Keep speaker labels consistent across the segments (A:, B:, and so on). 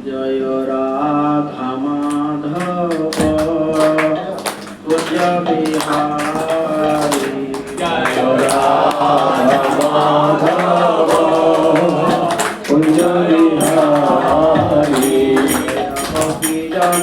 A: জয় রাধা মাধব কুঞ্জ বিহারী জয় রাধা মাধব কুঞ্জ বিহারী গোপী জন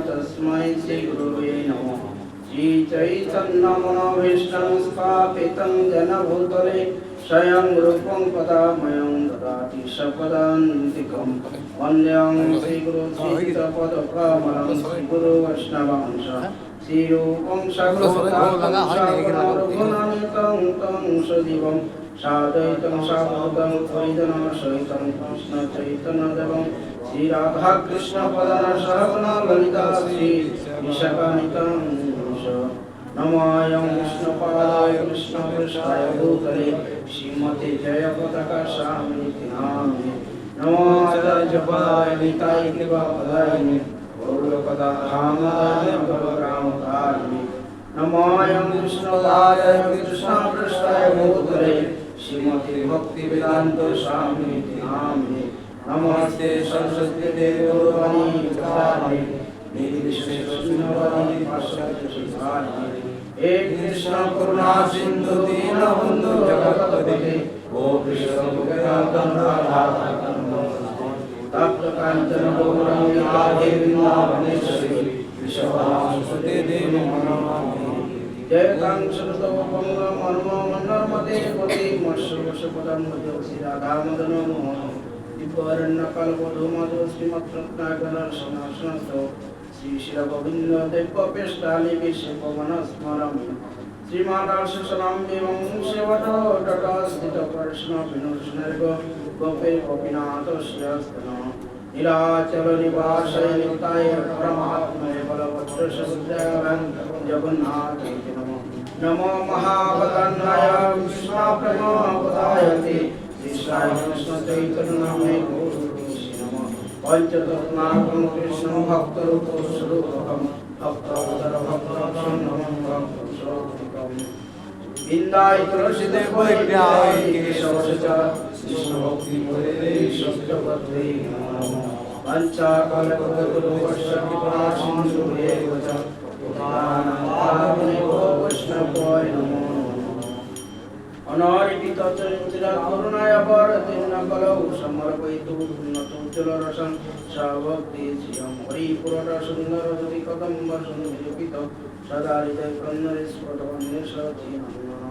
A: तस्मै श्री गुरुवे नमः। श्री चैतन्यमनोभीष्टं स्थापितं येन भूतले स्वयं रूपं पदामयं ददाति सपदान्तिकं वन्द्यं श्रीगुरुचरितपदकमलं श्रीगुरुवैष्णवांश श्रीरूपं सगुणोदातं तं सजीवं साद्वैतं सावधूतं परिजनसहितं कृष्णचैतन्यदेवं श्री राधा कृष्ण पदन सहगुण ललिता श्री विशाखान्वितं नमोऽयं विष्णुपादाय कृष्णपृष्ठाय भूतले श्रीमते जयपताका स्वामिनिति नामिने नमो आचार्यपदाय निताय कृपापदाय गौरपदाय गौरग्रामकारिणे नमोऽयं विष्णुपादाय कृष्णपृष्ठाय भूतले श्रीमते भक्तिवेदान्त स्वामिनिति नामिने नमस्ते सरस्वती देवी गौरवाणी प्रसादे निर्विशेषशून्यवादी पाश्चात्य संसारिणे हे कृष्ण करुणा सिंधु दीनबंधु जगत्पते गोपीश गोपिकान्त राधा तप्त कांचन गौरांगी राधे वृंदावनेश्वरी विश्वभानुसुते देवी मनोरमे जय कांक्षरतोपंग मनमो मनोरमते पति मत्स्यवशपदं भजो श्री राधा मदन मोहन दिव्यारण्यकल्पधूमधो श्रीमत्रत्नाकरशनाशनस्थो श्री शिरगोविन्द देवपेष्टानि विश्वपवनस्मरमि श्रीमादाशसनां देवं सेवतो तटस्थितकृष्णविनुष्णर्ग गोपे गोपीनाथस्यस्तन नीलाचल निवासय नित्याय परमात्मने बलभद्रसुभद्राय जगन्नाथे नमः नमो महाभद्राय विष्णुप्रेमोपदायते कृष्णाय कृष्ण चैतन्य नामे पंचतत्नाकं कृष्ण भक्तरूप स्वरूपकं भक्तोदर भक्तरक्षं नमः भक्तस्वरूपकं विन्दाय तुलसीदेव विद्याय केशवश्च कृष्ण भक्ति मुरले सत्यवत्रे नमः पंचाकल्पतरुवश्च कृपासिन्धुरेव च पुराणानां वैष्णवाय नमो अनारिपित चरित्र करुणाय वरदिन कलौ समर्पयितु उन्नतोज्ज्वलरसं सावक्ति श्रियं हरिपुरर सुन्दर ज्योति कदम्ब सुनिरूपित सदा हृदय कन्नरेश्वरवन्यसचिनन्दन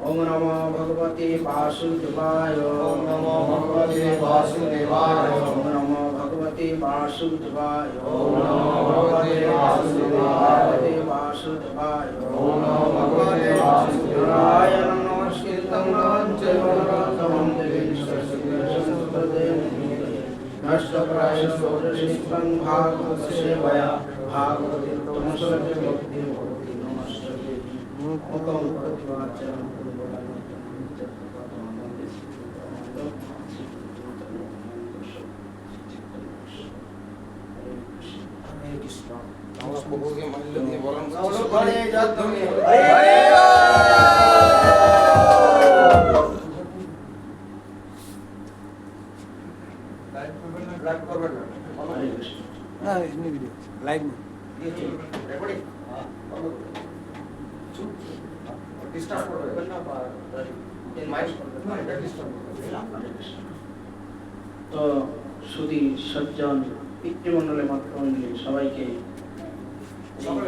A: ओम नमो भगवते वासुदेवाय ओम नमो भगवते वासुदेवाय ओम नमो भगवते वासुदेवाय ओम नमो भगवते वासुदेवाय ओम नमो भगवते वासुदेवाय नमस्कृतं चैवनरातमं देवीं सरस्वतीं नष्टप्रायशोदशितं भागवत सेवया भागवते तमसर्वे भक्ति भवति नमस्ते मुखं प्रतिवाचनं तो सुधी सज्जन पितृमंडले मातृमंडली सबाइके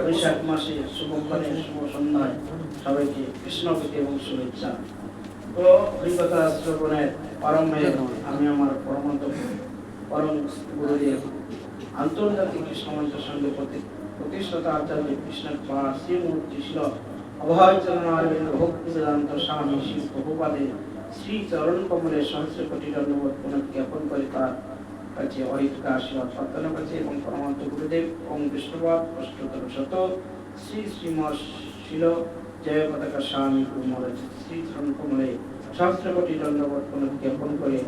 A: बैशाख मासे शुभकाले शुभ सन्ध्याय सबाइके कृष्ण प्रति एवं शुभेच्छा তো হরিকথা শ্রবণের পরমে আমি আমার পরম গুরুদেব আন্তর্জাতিক কৃষ্ণমঞ্চ সঙ্গে প্রতিষ্ঠাতা আচার্য কৃষ্ণের কুমার শ্রীমূর্তি ছিল অভয় চরণ অরবিন্দ ভক্তি বেদান্ত স্বামী শ্রী প্রভুপাদের শ্রী চরণ কমলের সহস্র কোটি দণ্ডবোধ পুনঃজ্ঞাপন করে তার কাছে অহিতক আশীর্বাদ প্রার্থনা করেছে এবং পরমান্ত গুরুদেব ওম কৃষ্ণবাদ অষ্টতর শত শ্রী শ্রীমৎ শিল জয় পতাকা স্বামী কুমল শ্রী চরণ কমলে সহস্র কোটি দণ্ডবোধ পুনঃজ্ঞাপন করে